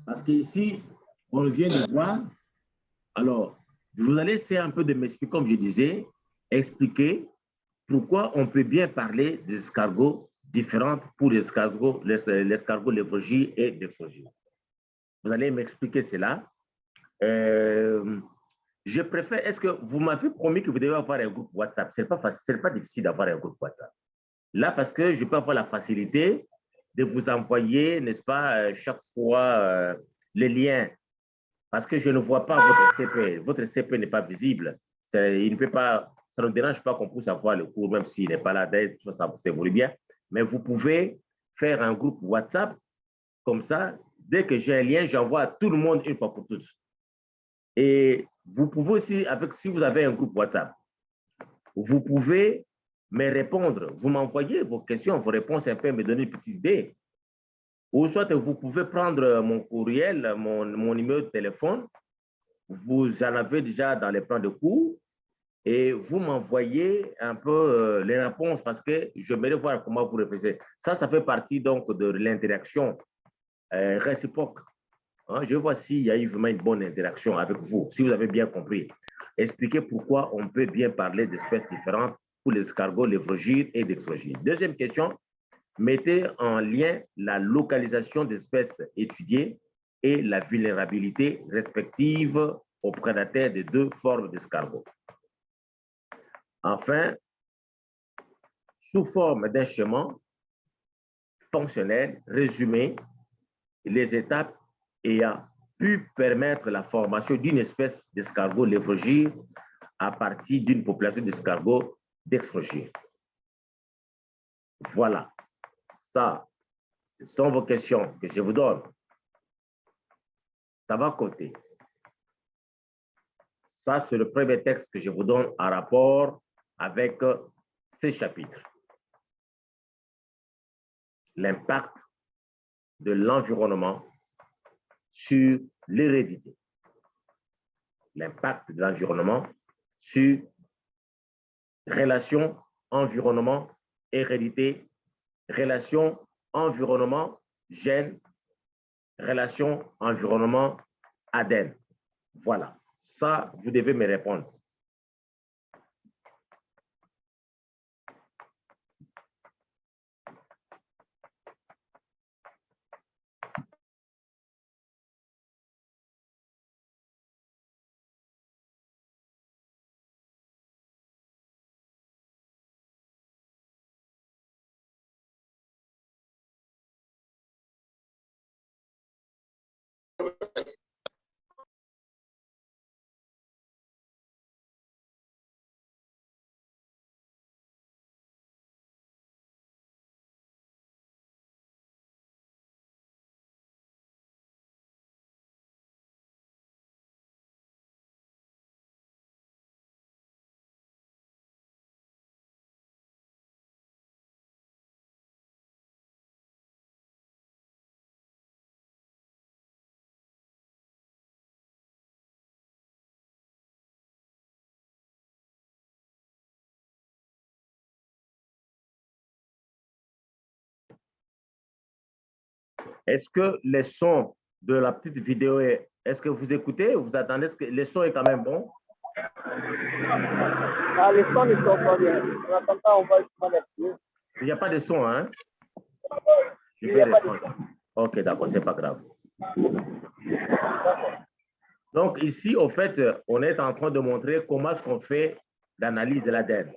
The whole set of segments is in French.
Parce qu'ici, on vient de voir, alors, vous allez essayer un peu de m'expliquer, comme je disais, expliquer pourquoi on peut bien parler des escargots différentes pour l'escargot lévrogie et défrogie. Vous allez m'expliquer cela. Euh, je préfère, est-ce que vous m'avez promis que vous devez avoir un groupe WhatsApp? Ce n'est pas facile, ce n'est pas difficile d'avoir un groupe WhatsApp. Là, parce que je peux avoir la facilité de vous envoyer, n'est-ce pas, chaque fois les liens, parce que je ne vois pas votre CP. Votre CP n'est pas visible. Il ne peut pas, ça ne dérange pas qu'on puisse avoir le cours, même s'il n'est pas là, ça vous bien. Mais vous pouvez faire un groupe WhatsApp comme ça. Dès que j'ai un lien, j'envoie à tout le monde une fois pour toutes. Et vous pouvez aussi, si vous avez un groupe WhatsApp, vous pouvez me répondre. Vous m'envoyez vos questions, vos réponses, un peu me donner une petite idée. Ou soit vous pouvez prendre mon courriel, mon numéro de téléphone. Vous en avez déjà dans les plans de cours et vous m'envoyez un peu les réponses parce que je vais voir comment vous réfléchissez. Ça fait partie donc de l'interaction réciproque. Hein, je vois s'il y a eu vraiment une bonne interaction avec vous, si vous avez bien compris. Expliquez pourquoi on peut bien parler d'espèces différentes pour les escargots, les vrogides et les exogides. Deuxième question, mettez en lien la localisation d'espèces étudiées et la vulnérabilité respective aux prédateurs des deux formes d'escargots. Enfin, sous forme d'un schéma fonctionnel, résumé les étapes ayant pu permettre la formation d'une espèce d'escargot lévrogire à partir d'une population d'escargots d'extrogir. Voilà, ça, ce sont vos questions que je vous donne. Ça va côté. Ça, c'est le premier texte que je vous donne en rapport avec ces chapitres. L'impact de l'environnement sur l'hérédité. L'impact de l'environnement sur relation environnement-hérédité, relation environnement-gène, relation environnement-ADN. Voilà. Ça, vous devez me répondre. Est-ce que les sons de la petite vidéo, est-ce que vous écoutez ou vous attendez? Est-ce que les sons est quand même bon? Ah, les sons ne sont pas bien. On n'entend pas, on va plus. Il n'y a pas de son, hein? Je vais répondre. Ok, d'accord, c'est pas grave. Donc ici, au fait, on est en train de montrer comment est-ce qu'on fait l'analyse de l'ADN.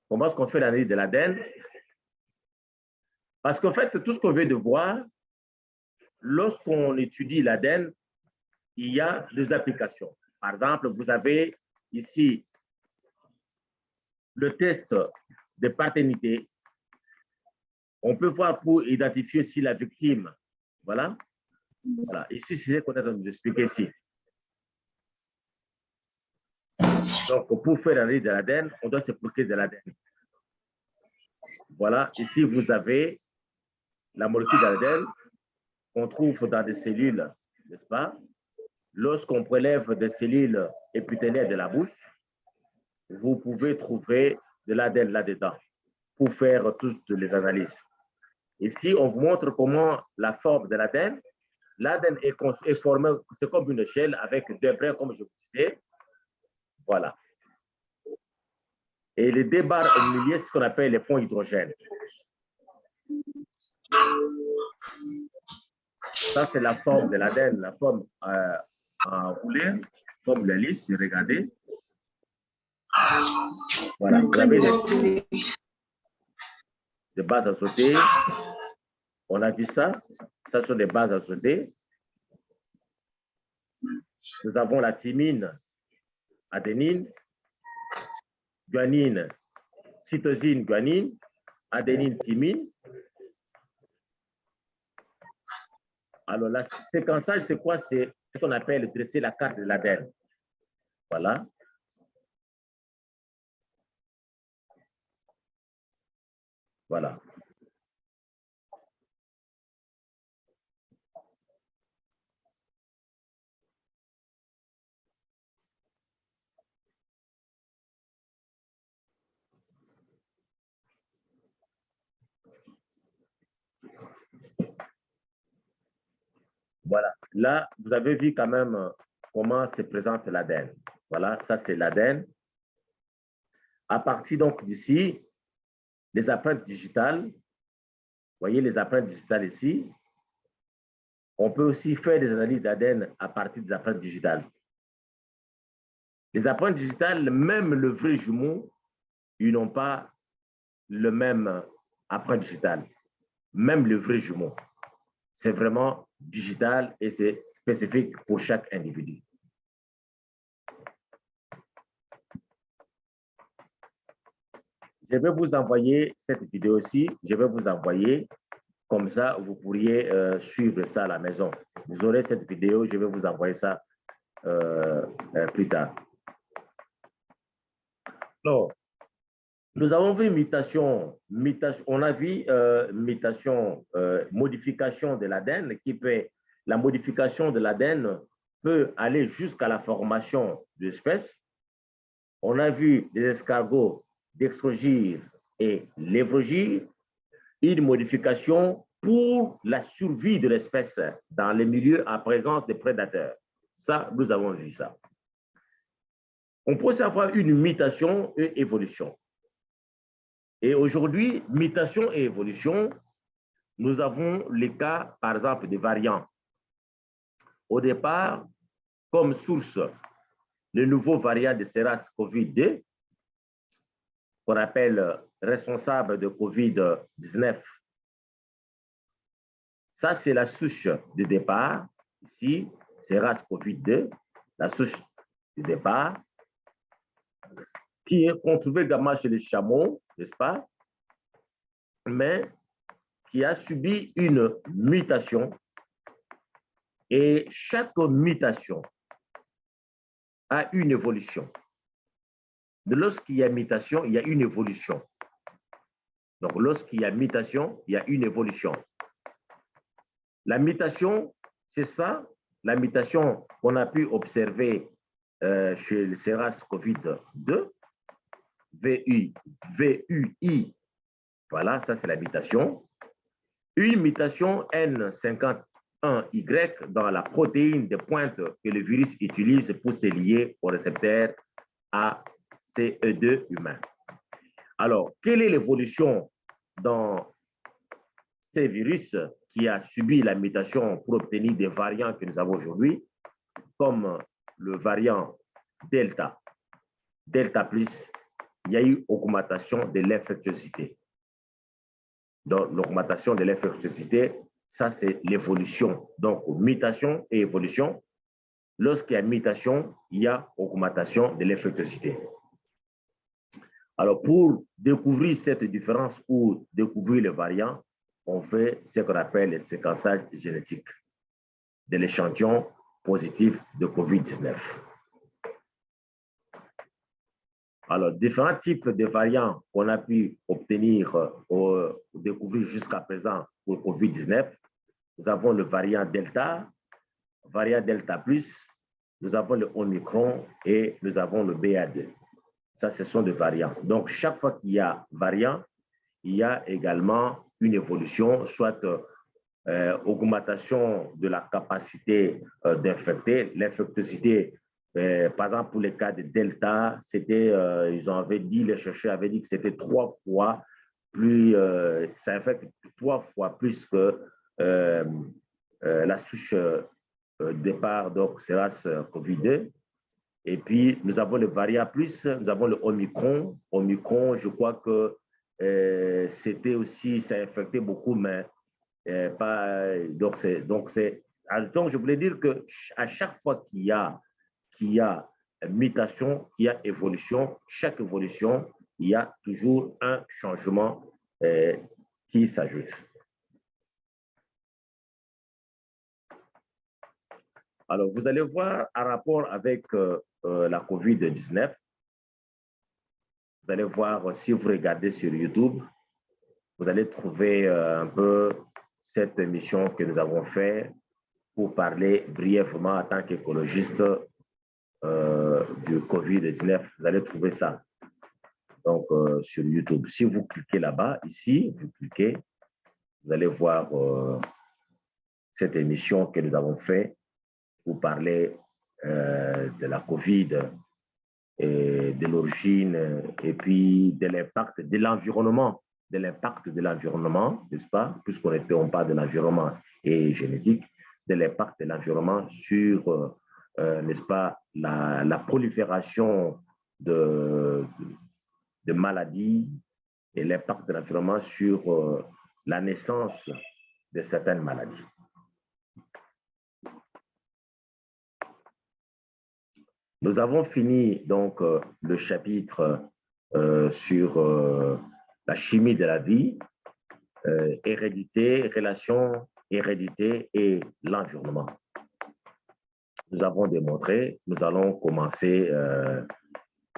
Comment est-ce qu'on fait l'analyse de l'ADN? Parce qu'en fait, tout ce qu'on vient de voir, lorsqu'on étudie l'ADN, il y a des applications. Par exemple, vous avez ici le test de paternité. On peut voir pour identifier si la victime, voilà. Voilà, ici, c'est ce qu'on est en train de nous expliquer ici. Donc, pour faire l'analyse de l'ADN, on doit se procurer de l'ADN. Voilà, ici, vous avez la molécule d'ADN qu'on trouve dans des cellules, n'est-ce pas? Lorsqu'on prélève des cellules épithéliales de la bouche, vous pouvez trouver de l'ADN là-dedans pour faire toutes les analyses. Ici, on vous montre comment la forme de l'ADN l'ADN est formé, c'est comme une échelle avec deux brins, comme je vous disais. Voilà. Et les deux barres au milieu, c'est ce qu'on appelle les ponts hydrogènes. Ça, c'est la forme de l'ADN, la forme enroulée, comme l'hélice, regardez. Voilà, vous avez des bases azotées. On a vu ça. Ça sont des bases azotées. Nous avons la thymine, adénine, guanine, cytosine, guanine, adénine, thymine. Alors, le séquençage, c'est quoi? C'est ce qu'on appelle dresser la carte de l'ADN. Voilà. Voilà. Voilà. Là, vous avez vu quand même comment se présente l'ADN. Voilà, ça c'est l'ADN. À partir donc d'ici, les empreintes digitales, vous voyez les empreintes digitales ici, on peut aussi faire des analyses d'ADN à partir des empreintes digitales. Les empreintes digitales, même le vrai jumeau, ils n'ont pas le même empreinte digitale. Même le vrai jumeau. C'est vraiment digital et c'est spécifique pour chaque individu. Je vais vous envoyer cette vidéo aussi. Je vais vous envoyer. Comme ça, vous pourriez suivre ça à la maison. Vous aurez cette vidéo. Je vais vous envoyer ça plus tard. Alors, nous avons vu mutation. On a vu mutation, modification de l'ADN qui peut, la modification de l'ADN peut aller jusqu'à la formation d'espèces. On a vu des escargots d'extrogir et lévrogir, une modification pour la survie de l'espèce dans les milieux en présence des prédateurs. Ça, nous avons vu ça. On peut savoir une mutation et évolution. Et aujourd'hui, mutation et évolution, nous avons les cas, par exemple, des variants. Au départ, comme source, le nouveau variant de SARS-CoV-2, qu'on appelle responsable de COVID-19. Ça, c'est la souche de départ. Ici, SARS-CoV-2, la souche de départ, qu'on trouve également chez les chameaux, n'est-ce pas? Mais qui a subi une mutation. Et chaque mutation a une évolution. Lorsqu'il y a mutation, il y a une évolution. Donc, lorsqu'il y a mutation, il y a une évolution. La mutation, c'est ça, la mutation qu'on a pu observer chez le SARS-CoV-2, VUI, voilà, ça c'est la mutation. Une mutation N51Y dans la protéine de pointe que le virus utilise pour se lier au récepteur ACE2 humain. Alors, quelle est l'évolution dans ces virus qui a subi la mutation pour obtenir des variants que nous avons aujourd'hui, comme le variant Delta. Delta plus, il y a eu augmentation de l'infectiosité. Donc, l'augmentation de l'infectiosité, ça, c'est l'évolution. Donc, mutation et évolution. Lorsqu'il y a mutation, il y a augmentation de l'infectiosité. Alors, pour découvrir cette différence ou découvrir les variants, on fait ce qu'on appelle le séquençage génétique de l'échantillon positif de COVID-19. Alors, différents types de variants qu'on a pu obtenir ou découvrir jusqu'à présent pour COVID-19. Nous avons le variant Delta plus, nous avons le Omicron et nous avons le BA2. Ça, ce sont des variants. Donc, chaque fois qu'il y a variant, il y a également une évolution, soit augmentation de la capacité d'infecter, l'infectiosité. Par exemple, pour les cas de Delta, ils avaient dit, les chercheurs avaient dit que c'était 3 fois plus, ça infecte 3 fois plus que la souche départ, donc SARS-CoV-2. Et puis, nous avons le variant plus, nous avons le Omicron. Omicron, je crois que c'était aussi, ça a infecté beaucoup, mais pas. Donc, je voulais dire qu'à chaque fois qu'il y a mutation, qu'il y a évolution, chaque évolution, il y a toujours un changement qui s'ajoute. Alors, vous allez voir en rapport avec la COVID-19, vous allez voir, si vous regardez sur YouTube, vous allez trouver un peu cette émission que nous avons faite pour parler brièvement en tant qu'écologiste du COVID-19. Vous allez trouver ça donc, sur YouTube. Si vous cliquez là-bas, ici, vous cliquez, vous allez voir cette émission que nous avons faite pour parler de la COVID et de l'origine et puis de l'impact de l'environnement, n'est-ce pas? Puisqu'on parle de l'environnement et génétique, de l'impact de l'environnement sur, n'est-ce pas, la prolifération de maladies et l'impact de l'environnement sur la naissance de certaines maladies. Nous avons fini donc le chapitre sur la chimie de la vie, hérédité, relation, hérédité et l'environnement. Nous avons démontré, nous allons commencer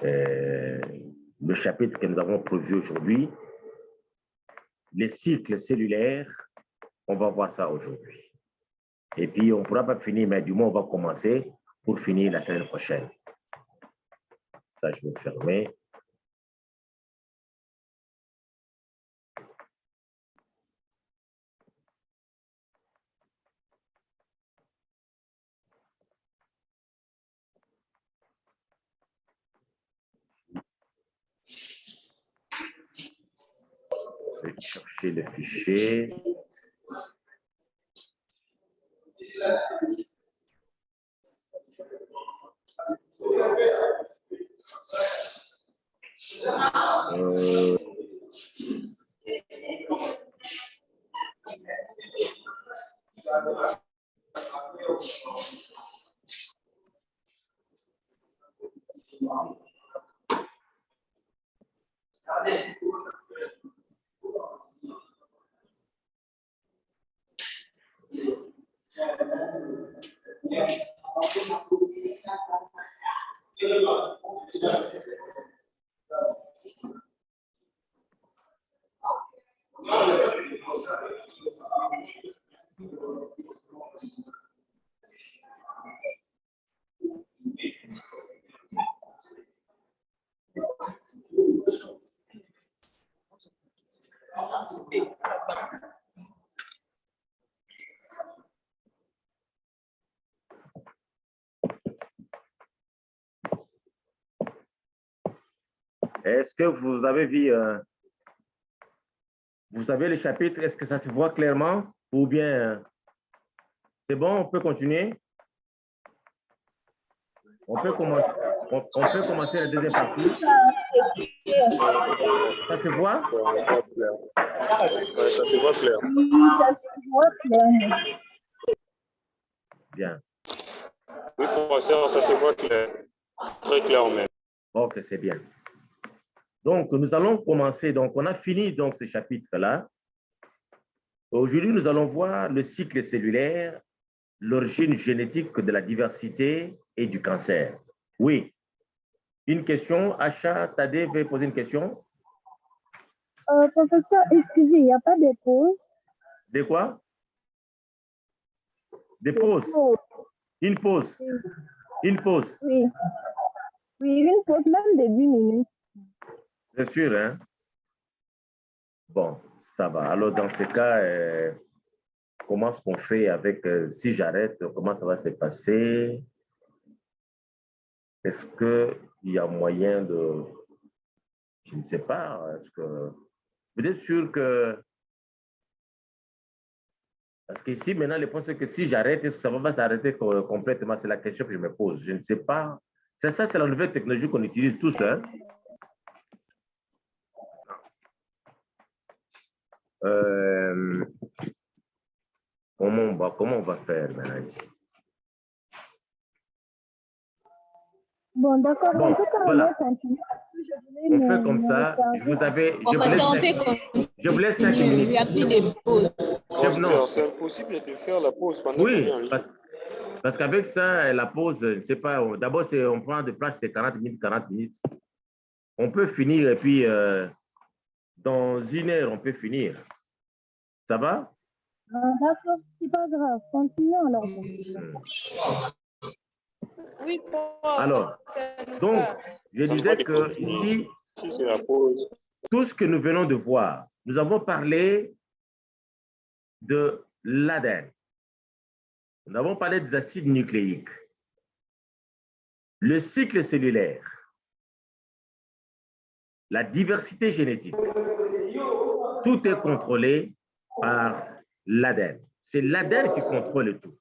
le chapitre que nous avons prévu aujourd'hui, les cycles cellulaires, on va voir ça aujourd'hui. Et puis on ne pourra pas finir, mais du moins on va commencer pour finir la semaine prochaine. Ça, je vais fermer. Je vais chercher le fichier. Est-ce que vous avez vu, vous avez le chapitre, est-ce que ça se voit clairement ou bien c'est bon, on peut continuer? On peut commencer la deuxième partie. Ça se voit? Ouais, ça se voit clair. Ça se voit clair. Bien. Oui, professeur, ça se voit clair. Très clair même. Ok, c'est bien. Donc, nous allons commencer. Donc, on a fini donc ce chapitre-là. Aujourd'hui, nous allons voir le cycle cellulaire, l'origine génétique de la diversité et du cancer. Oui. Une question, Acha Tadé veut poser une question. Professeur, excusez, il n'y a pas de pause? De quoi? Des pauses. Une pause. Oui. Une pause. Oui. Oui, une pause même de 10 minutes. C'est sûr, hein? Bon, ça va. Alors, dans ce cas, comment est-ce qu'on fait avec, si j'arrête, comment ça va se passer? Est-ce qu'il y a moyen de, je ne sais pas, est-ce que, vous êtes sûr que, parce qu'ici, maintenant, le point, c'est que si j'arrête, est-ce que ça va s'arrêter complètement? C'est la question que je me pose. Je ne sais pas. C'est ça, c'est la nouvelle technologie qu'on utilise tous, hein? Comment on va faire maintenant ici? Bon, d'accord, Bon, on peut quand voilà. même continuer parce que je voulais On fait comme ça. Je vous laisse 5 minutes. Il n'y a plus de pause. Pasteur, c'est impossible de faire la pause pendant qu'on est en ligne. Parce qu'avec ça, la pause, je ne sais pas, d'abord, on prend de place de 40 minutes. On peut finir et puis dans 1 heure, on peut finir. Ça va? D'accord, c'est pas grave. Continuons alors. Oui, alors, donc, je disais que ici, tout ce que nous venons de voir, nous avons parlé de l'ADN. Nous avons parlé des acides nucléiques, le cycle cellulaire, la diversité génétique. Tout est contrôlé par l'ADN. C'est l'ADN qui contrôle tout.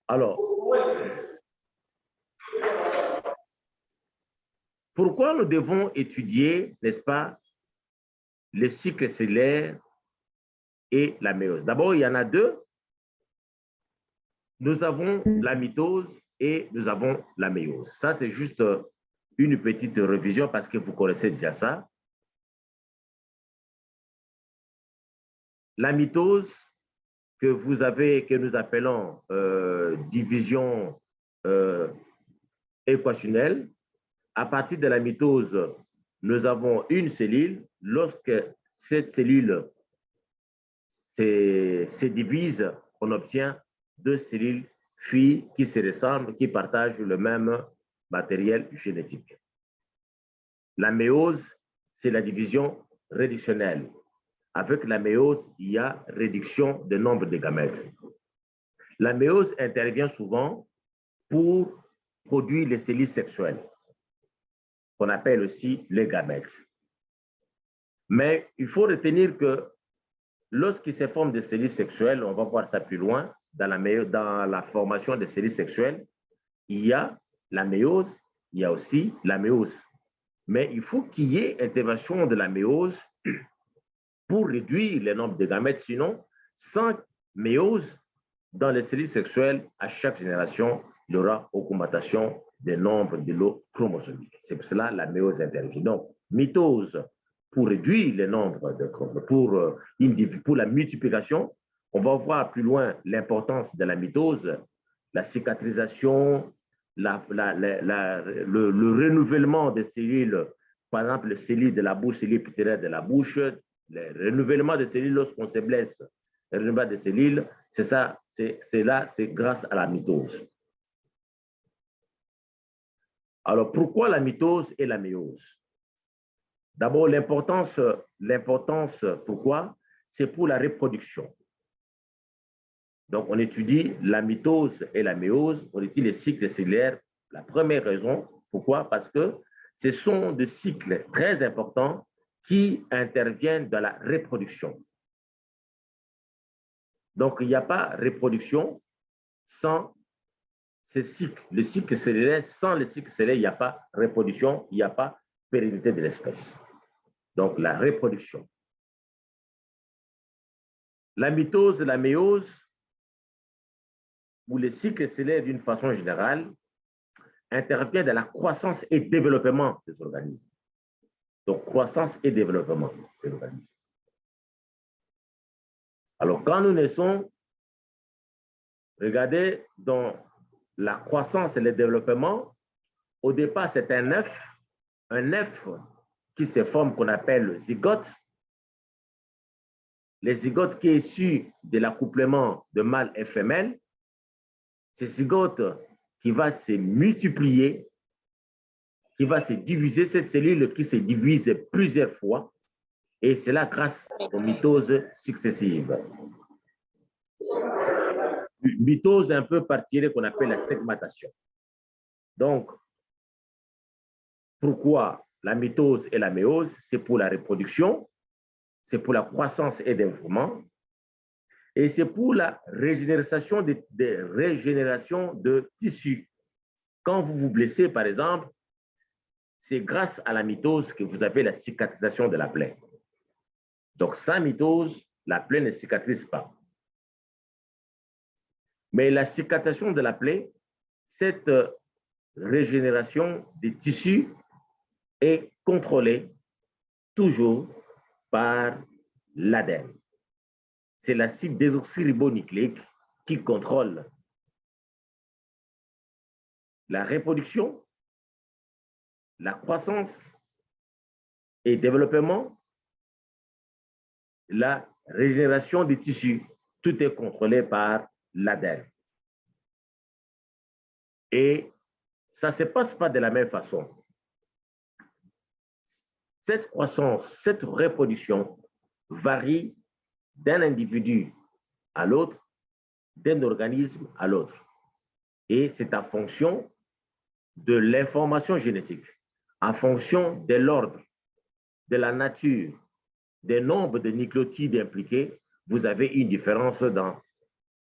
Alors, pourquoi nous devons étudier, n'est-ce pas, le cycle cellulaire et la méiose? D'abord, il y en a deux. Nous avons la mitose et nous avons la méiose. Ça, c'est juste une petite révision parce que vous connaissez déjà ça. La mitose que nous appelons division équationnelle, à partir de la mitose, nous avons une cellule. Lorsque cette cellule se divise, on obtient 2 cellules filles qui se ressemblent, qui partagent le même matériel génétique. La méiose, c'est la division réductionnelle. Avec la méiose, il y a réduction du nombre de gamètes. La méiose intervient souvent pour produire les cellules sexuelles, qu'on appelle aussi les gamètes. Mais il faut retenir que lorsqu'il se forme des cellules sexuelles, on va voir ça plus loin, dans la formation des cellules sexuelles, il y a la méiose, il y a aussi la méiose. Mais il faut qu'il y ait intervention de la méiose pour réduire le nombre de gamètes. Sinon, sans méiose, dans les cellules sexuelles, à chaque génération, il y aura augmentation des nombres de lots chromosomiques. C'est pour cela que la méiose intervient. Donc, mitose pour réduire le nombre de chromosomes, pour la multiplication. On va voir plus loin l'importance de la mitose, la cicatrisation, le renouvellement des cellules, par exemple, les cellules de la bouche, cellules épithéliales de la bouche, le renouvellement des cellules lorsqu'on se blesse, le renouvellement des cellules, c'est ça, c'est grâce à la mitose. Alors, pourquoi la mitose et la méiose? D'abord, l'importance, pourquoi? C'est pour la reproduction. Donc, on étudie la mitose et la méiose, on étudie les cycles cellulaires. La première raison, pourquoi? Parce que ce sont des cycles très importants qui interviennent dans la reproduction. Donc, il n'y a pas reproduction sans ces cycles. Le cycle cellulaire, sans le cycle cellulaire, il n'y a pas reproduction, il n'y a pas pérennité de l'espèce. Donc, la reproduction. La mitose et la méiose, ou les cycles cellulaires d'une façon générale, interviennent dans la croissance et développement des organismes. Donc, croissance et développement des organismes. Alors, quand nous naissons, regardez, dans la croissance et le développement, au départ, c'est un œuf qui se forme qu'on appelle le zygote. Le zygote qui est issu de l'accouplement de mâle et femelle. Ce zygote qui va se multiplier, qui va se diviser, cette cellule qui se divise plusieurs fois, Et c'est là grâce aux mitoses successives. Mitose un peu particulière qu'on appelle la segmentation. Donc, pourquoi la mitose et la méose? C'est pour la reproduction, c'est pour la croissance et développement, et c'est pour la régénération de tissus. Quand vous vous blessez, par exemple, c'est grâce à la mitose que vous avez la cicatrisation de la plaie. Donc, sans mitose, la plaie ne cicatrise pas. Mais la cicatrisation de la plaie, cette régénération des tissus est contrôlée toujours par l'ADN. C'est l'acide désoxyribonucléique qui contrôle la reproduction, la croissance et développement, la régénération des tissus. Tout est contrôlé par l'ADN. Et ça ne se passe pas de la même façon. Cette croissance, cette reproduction varie d'un individu à l'autre, d'un organisme à l'autre. Et c'est en fonction de l'information génétique, en fonction de l'ordre, de la nature, des nombres de nucléotides impliqués, vous avez une différence dans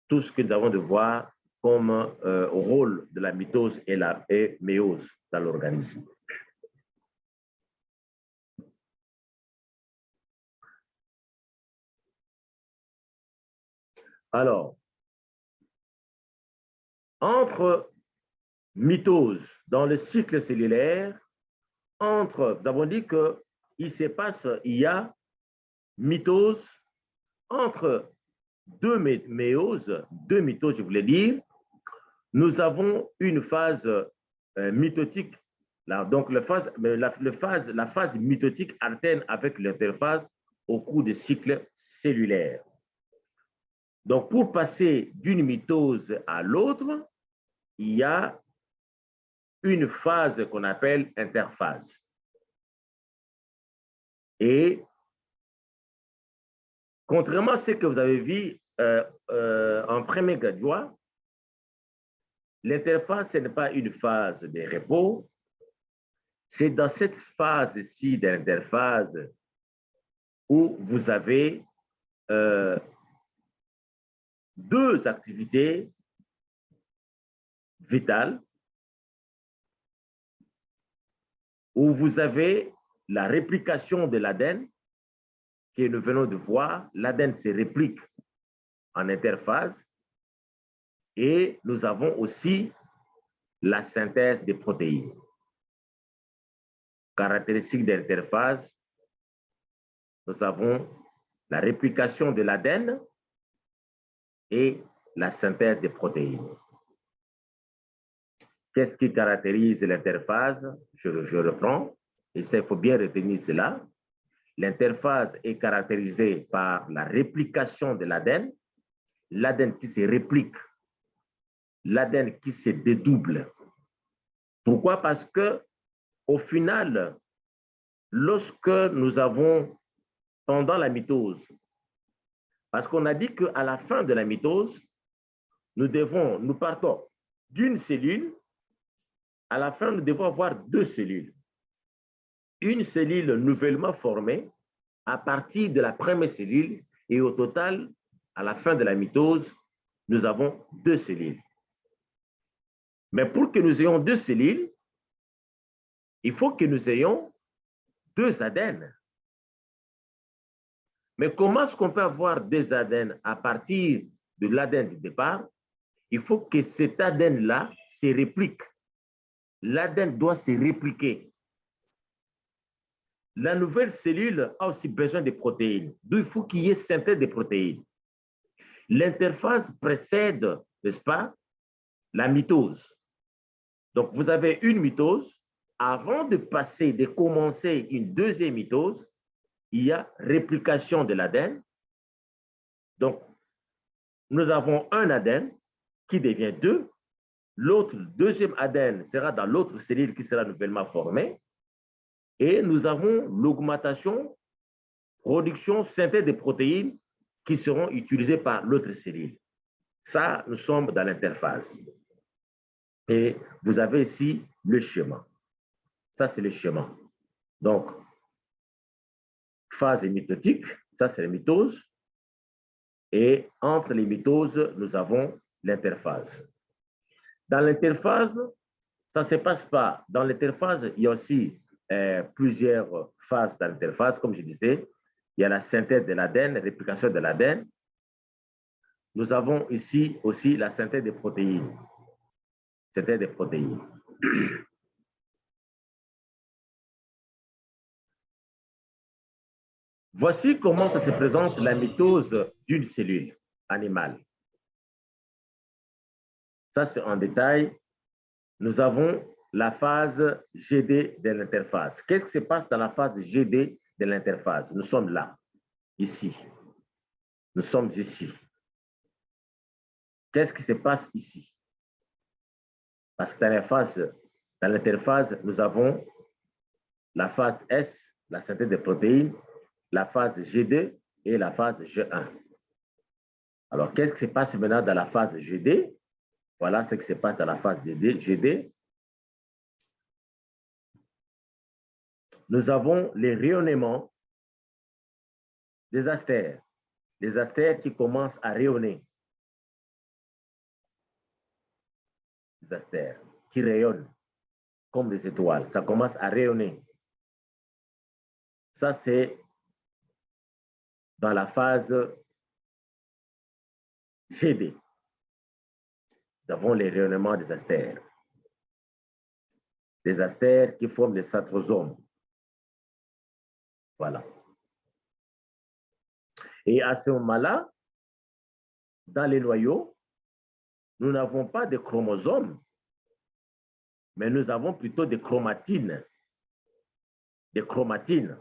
tout ce que nous avons de voir comme rôle de la mitose et la méose dans l'organisme. Alors, entre mitose dans le cycle cellulaire, nous avons dit qu'il y a mitose entre deux méoses, deux mitoses, je voulais dire. Nous avons une phase mitotique. Là, donc, la phase mitotique alterne avec l'interphase au cours du cycle cellulaire. Donc, pour passer d'une mitose à l'autre, il y a une phase qu'on appelle interphase. Et contrairement à ce que vous avez vu en premier graduat, l'interphase, ce n'est pas une phase de repos. C'est dans cette phase-ci de l'interphase où vous avez deux activités vitales, où vous avez la réplication de l'ADN, que nous venons de voir. L'ADN se réplique en interphase, et nous avons aussi la synthèse des protéines. Caractéristique de l'interphase, nous avons la réplication de l'ADN et la synthèse des protéines. Qu'est-ce qui caractérise l'interphase? Je reprends, et il faut bien retenir cela. L'interphase est caractérisée par la réplication de l'ADN qui se réplique, l'ADN qui se dédouble. Pourquoi? Parce que au final, lorsque nous avons, pendant la mitose, parce qu'on a dit qu'à la fin de la mitose, nous partons d'une cellule, à la fin, nous devons avoir deux cellules. Une cellule nouvellement formée à partir de la première cellule, et au total, à la fin de la mitose, nous avons deux cellules. Mais pour que nous ayons deux cellules, il faut que nous ayons deux ADN. Mais comment est-ce qu'on peut avoir deux ADN à partir de l'ADN du départ? Il faut que cet ADN-là se réplique. L'ADN doit se répliquer. La nouvelle cellule a aussi besoin de protéines. Donc, il faut qu'il y ait synthèse de protéines. L'interphase précède, n'est-ce pas, la mitose. Donc, vous avez une mitose. Avant de commencer une deuxième mitose, il y a réplication de l'ADN. Donc, nous avons un ADN qui devient deux. L'autre, deuxième ADN sera dans l'autre cellule qui sera nouvellement formée. Et nous avons l'augmentation production, synthèse des protéines qui seront utilisées par l'autre cellule. Ça, nous sommes dans l'interphase. Et vous avez ici le schéma. Ça, c'est le schéma. Donc, phase mitotique, ça, c'est la mitose. Et entre les mitoses, nous avons l'interphase. Dans l'interphase, ça ne se passe pas. Dans l'interphase, il y a aussi plusieurs phases dans l'interphase, comme je disais. Il y a la synthèse de l'ADN, la réplication de l'ADN. Nous avons ici aussi la synthèse des protéines. Synthèse des protéines. Voici comment ça se présente la mitose d'une cellule animale. Ça, c'est en détail. Nous avons la phase GD de l'interphase. Qu'est-ce qui se passe dans la phase GD de l'interphase? Nous sommes là, ici. Nous sommes ici. Qu'est-ce qui se passe ici? Parce que dans l'interphase, nous avons la phase S, la synthèse des protéines, la phase G2 et la phase G1. Alors, qu'est-ce qui se passe maintenant dans la phase GD? Voilà ce qui se passe dans la phase GD. Nous avons les rayonnements des astères. Les astères qui commencent à rayonner. Les astères qui rayonnent comme des étoiles. Ça commence à rayonner. Ça, c'est dans la phase GD. Nous avons les rayonnements des astères. Les astères qui forment les centrosomes. Voilà. Et à ce moment-là, dans les noyaux, nous n'avons pas de chromosomes, mais nous avons plutôt des chromatines. Des chromatines.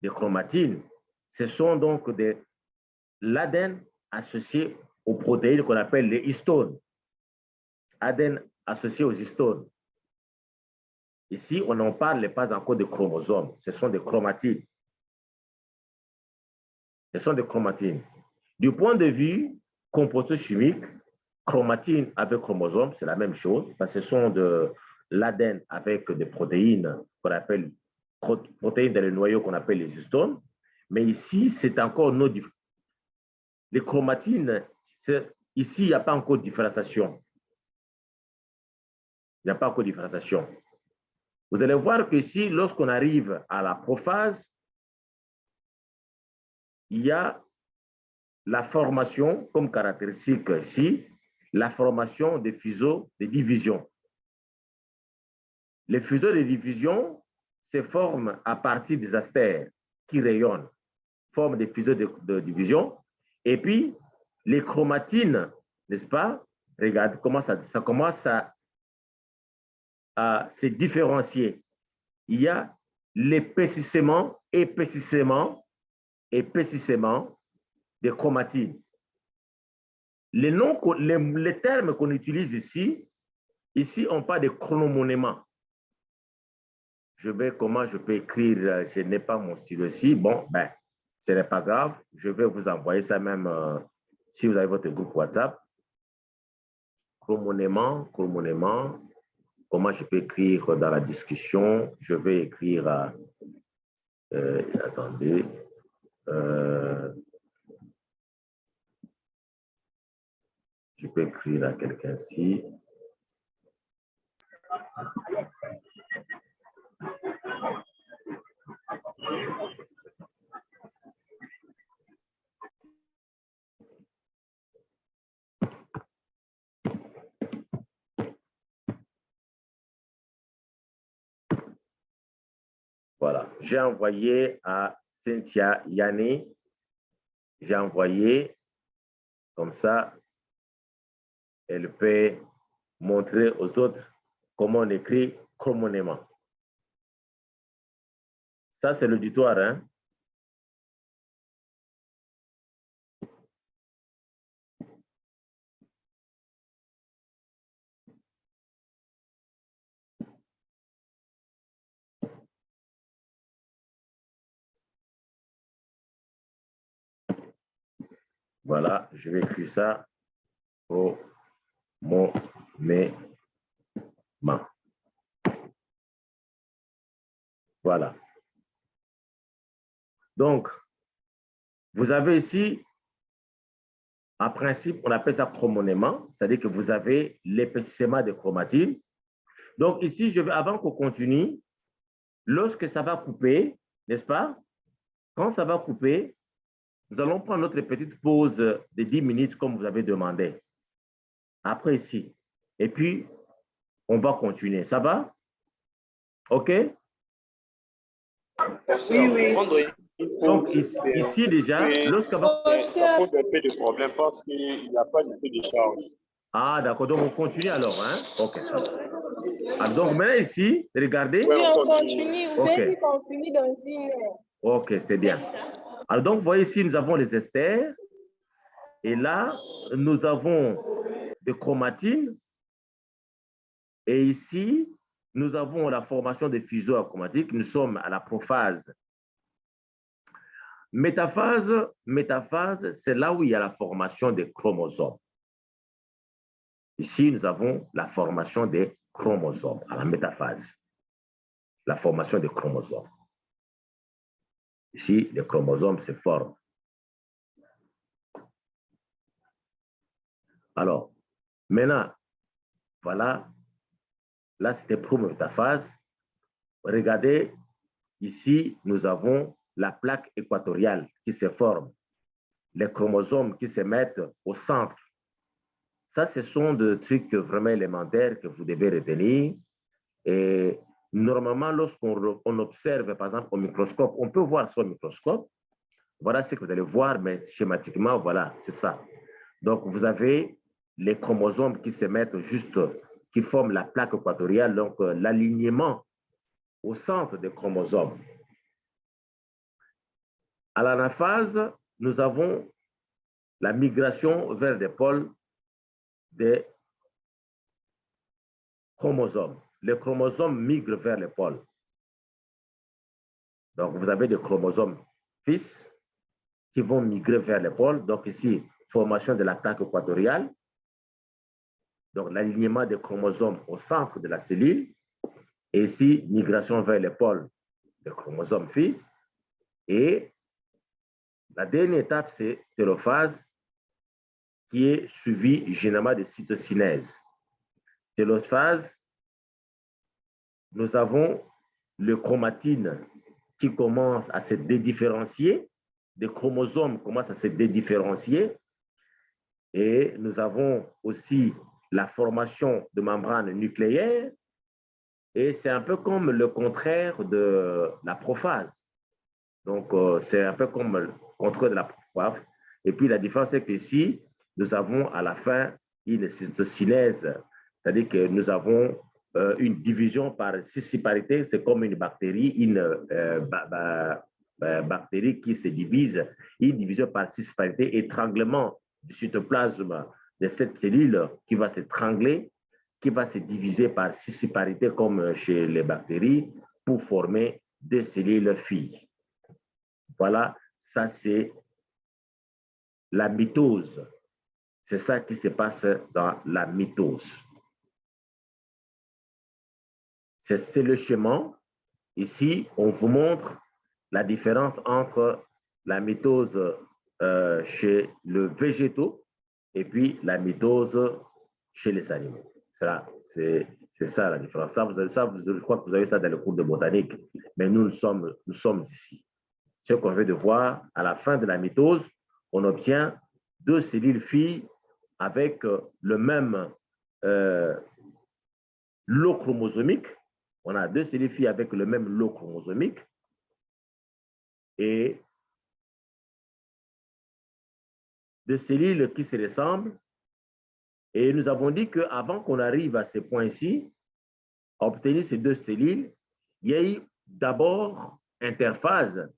Des chromatines. Ce sont donc de l'ADN associé aux protéines qu'on appelle les histones. ADN associé aux histones. Ici, on n'en parle pas encore de chromosomes. Ce sont des chromatines. Ce sont des chromatines. Du point de vue composé chimique, chromatine avec chromosome, c'est la même chose, parce que ce sont de l'ADN avec des protéines qu'on appelle protéines dans le noyau qu'on appelle les histones. Mais ici, c'est encore nos différences. Les chromatines, ici, il n'y a pas encore de différenciation. Il n'y a pas encore de différenciation. Vous allez voir que ici, lorsqu'on arrive à la prophase, il y a la formation comme caractéristique ici, la formation des fuseaux de division. Les fuseaux de division se forment à partir des astères qui rayonnent, forment des fuseaux de division. Et puis, les chromatines, n'est-ce pas? Regarde comment ça commence à se différencier. Il y a l'épaississement des chromatines. Les termes qu'on utilise ici, on parle de chronomonément. Comment je peux écrire, je n'ai pas mon stylo ici. Bon, ben, ce n'est pas grave. Je vais vous envoyer ça même si vous avez votre groupe WhatsApp. Chronomonément. Comment je peux écrire dans la discussion? Je vais écrire attendez. Je peux écrire à quelqu'un ici. Voilà, j'ai envoyé à Cynthia Yanni. J'ai envoyé, comme ça, elle peut montrer aux autres comment on écrit chromonément. Ça, c'est l'auditoire, hein? Voilà, je vais écrire ça au moment. Voilà. Donc, vous avez ici, en principe, on appelle ça chromonément, c'est-à-dire que vous avez l'épaississement des chromatines. Donc, ici, avant qu'on continue, lorsque ça va couper, n'est-ce pas? Quand ça va couper, nous allons prendre notre petite pause de 10 minutes comme vous avez demandé. Après ici. Et puis, on va continuer. Ça va? OK? Oui. Donc, ici déjà, lorsqu'on va... Ça pose un peu de problème parce qu'il n'y a pas de feu de charge. Ah, d'accord. Donc, on continue alors. Hein? OK. Ah, donc, maintenant ici, regardez. Oui, on continue. Vous OK. avez dit qu'on finit dans 1 heure. OK, c'est bien. Alors, donc, vous voyez ici, nous avons les esters. Et là, nous avons des chromatines. Et ici, nous avons la formation des fuseaux achromatiques. Nous sommes à la prophase. Métaphase, c'est là où il y a la formation des chromosomes. Ici, nous avons la formation des chromosomes, à la métaphase. La formation des chromosomes. Ici, les chromosomes se forment. Alors, maintenant, voilà, là, c'était prométaphase. Regardez, ici, nous avons la plaque équatoriale qui se forme, les chromosomes qui se mettent au centre. Ça, ce sont des trucs vraiment élémentaires que vous devez retenir. Et normalement, lorsqu'on observe, par exemple, au microscope, on peut voir sur le microscope. Voilà ce que vous allez voir, mais schématiquement, voilà, c'est ça. Donc, vous avez les chromosomes qui se mettent juste, qui forment la plaque équatoriale, donc l'alignement au centre des chromosomes. À l'anaphase, nous avons la migration vers les pôles des chromosomes. Les chromosomes migrent vers les pôles. Donc, vous avez des chromosomes fils qui vont migrer vers les pôles. Donc, ici, formation de la plaque équatoriale. Donc, l'alignement des chromosomes au centre de la cellule. Et ici, migration vers les pôles des chromosomes fils. Et la dernière étape, c'est télophase, qui est suivie généralement de cytokinèse. Télophase, nous avons le chromatine qui commence à se dédifférencier, des chromosomes commencent à se dédifférencier, et nous avons aussi la formation de membranes nucléaires, et c'est un peu comme le contraire de la prophase. Donc, c'est un peu comme le contraire de la prophase. Et puis, la différence, c'est qu'ici, nous avons à la fin une cytokinèse, c'est-à-dire que nous avons une division par scisciparité, c'est comme une bactérie, une bactérie qui se divise, une division par scisciparité, étranglement du cytoplasme de cette cellule qui va s'étrangler, qui va se diviser par scisciparité comme chez les bactéries pour former des cellules filles. Voilà, ça c'est la mitose. C'est ça qui se passe dans la mitose. C'est le schéma. Ici, on vous montre la différence entre la mitose chez le végétaux et puis la mitose chez les animaux. C'est ça la différence. Je crois que vous avez ça dans le cours de botanique, mais nous sommes ici. Ce qu'on veut de voir, à la fin de la mitose, on obtient 2 cellules filles avec le même lot chromosomique. On a 2 cellules filles avec le même lot chromosomique. Et 2 cellules qui se ressemblent. Et nous avons dit qu'avant qu'on arrive à ce point-ci, à obtenir ces 2 cellules, il y a eu d'abord interphase.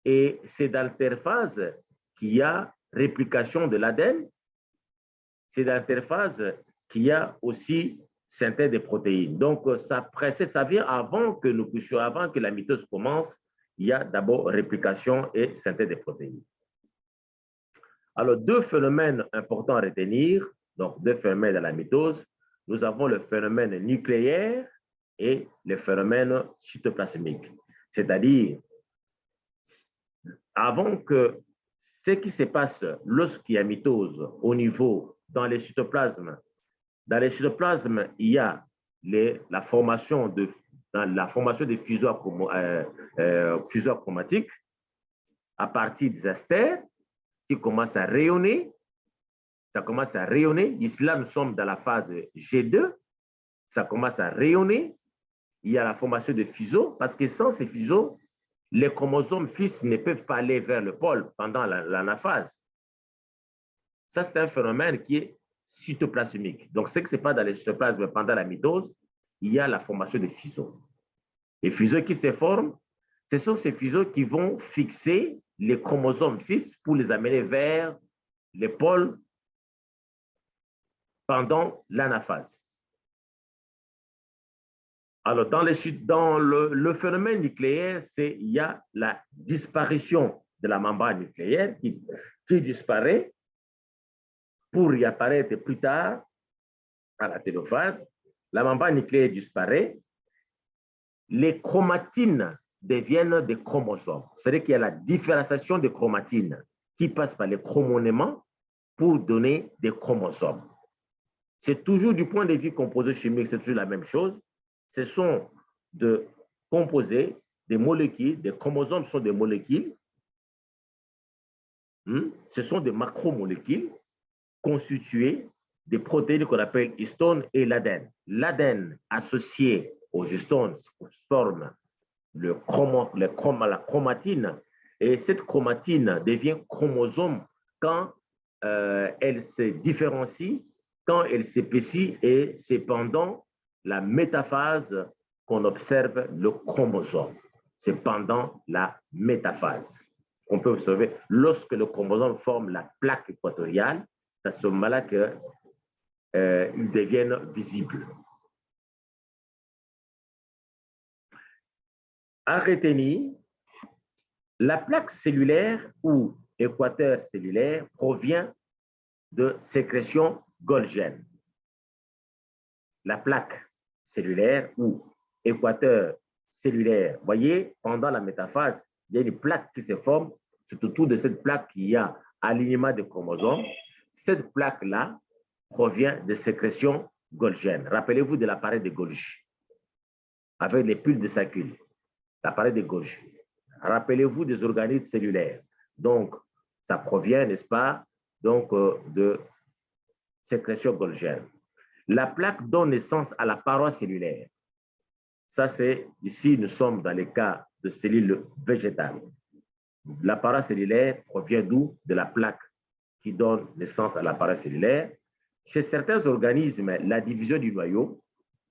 Et c'est dans l'interphase qu'il y a réplication de l'ADN. C'est dans l'interphase qu'il y a aussi synthèse des protéines. Donc, ça vient avant que la mitose commence. il y a d'abord réplication et synthèse des protéines. Alors, deux phénomènes importants à retenir, donc deux phénomènes dans la mitose. Nous avons le phénomène nucléaire et le phénomène cytoplasmique. C'est-à-dire, avant que ce qui se passe lorsqu'il y a mitose au niveau dans les cytoplasmes, il y a la formation de fuseaux chromatiques à partir des astères qui commencent à rayonner. Ça commence à rayonner. Ici, là, nous sommes dans la phase G2. Ça commence à rayonner. Il y a la formation de fuseaux parce que sans ces fuseaux, les chromosomes fils ne peuvent pas aller vers le pôle pendant l'anaphase. Ça, c'est un phénomène qui est cytoplasmique. Donc, ce qui se passe dans les cytoplasmes pendant la mitose, il y a la formation de fuseaux. Les fuseaux qui se forment, ce sont ces fuseaux qui vont fixer les chromosomes fils pour les amener vers les pôles pendant l'anaphase. Alors, dans le phénomène nucléaire, il y a la disparition de la membrane nucléaire qui disparaît pour réapparaître plus tard à la télophase. La membrane nucléaire disparaît. Les chromatines deviennent des chromosomes. C'est-à-dire qu'il y a la différenciation des chromatines qui passe par les chromonèments pour donner des chromosomes. C'est toujours du point de vue composé chimique, c'est toujours la même chose. Ce sont de composés, des molécules, des chromosomes sont des molécules. Ce sont des macromolécules constituées des protéines qu'on appelle histone et l'ADN. L'ADN associé aux histones forme la chromatine et cette chromatine devient chromosome quand elle se différencie, quand elle s'épaissit et c'est pendant la métaphase qu'on observe le chromosome. C'est pendant la métaphase. On peut observer lorsque le chromosome forme la plaque équatoriale, c'est à ce moment-là qu'ils deviennent visibles. À retenir, la plaque cellulaire ou équateur cellulaire provient de sécrétion golgienne. La plaque cellulaire ou équateur cellulaire, vous voyez, pendant la métaphase, il y a une plaque qui se forme. C'est autour de cette plaque qu'il y a alignement des chromosomes. Cette plaque-là provient de sécrétion golgienne. Rappelez-vous de l'appareil de Golgi, avec les pulls de Sacule. L'appareil de Golgi. Rappelez-vous des organismes cellulaires. Donc, ça provient, n'est-ce pas, donc, de sécrétion golgienne. La plaque donne naissance à la paroi cellulaire. Ça, c'est, ici, nous sommes dans les cas de cellules végétales. La paroi cellulaire provient d'où? De la plaque qui donne naissance à la paroi cellulaire. Chez certains organismes, la division du noyau,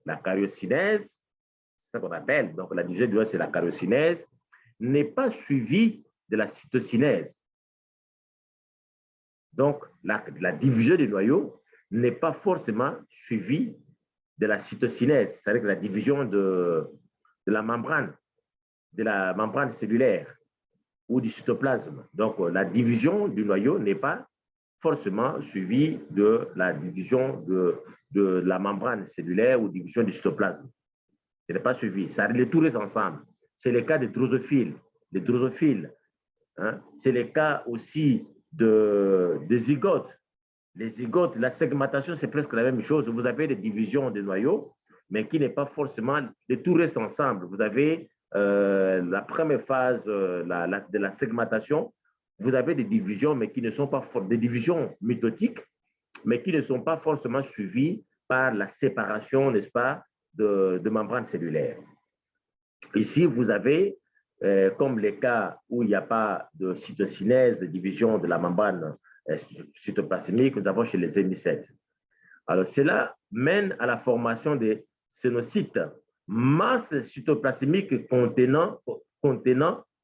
la karyocinèse, c'est ça qu'on appelle, donc la division du noyau, c'est la karyocinèse, n'est pas suivie de la cytocinèse. Donc, la division du noyau n'est pas forcément suivie de la cytocinèse, c'est-à-dire que la division de la membrane cellulaire ou du cytoplasme. Donc, la division du noyau n'est pas forcément suivie de la division de la membrane cellulaire ou division du cytoplasme. Ce n'est pas suivi. Ça les tout reste ensemble. C'est le cas des drosophiles. Les drosophiles, hein? C'est le cas aussi des zygotes. Les zygotes, la segmentation, c'est presque la même chose. Vous avez des divisions de noyaux, mais qui n'est pas forcément les tout restent ensemble. Vous avez la première phase de la segmentation, vous avez des divisions, mais qui ne sont pas des divisions mitotiques, mais qui ne sont pas forcément suivies par la séparation, n'est-ce pas, de membranes cellulaires. Ici, vous avez, comme les cas où il n'y a pas de cytocinèse, de division de la membrane cytoplasmique, nous avons chez les hémicètes. Alors, cela mène à la formation des cénocytes, masse cytoplasmique contenant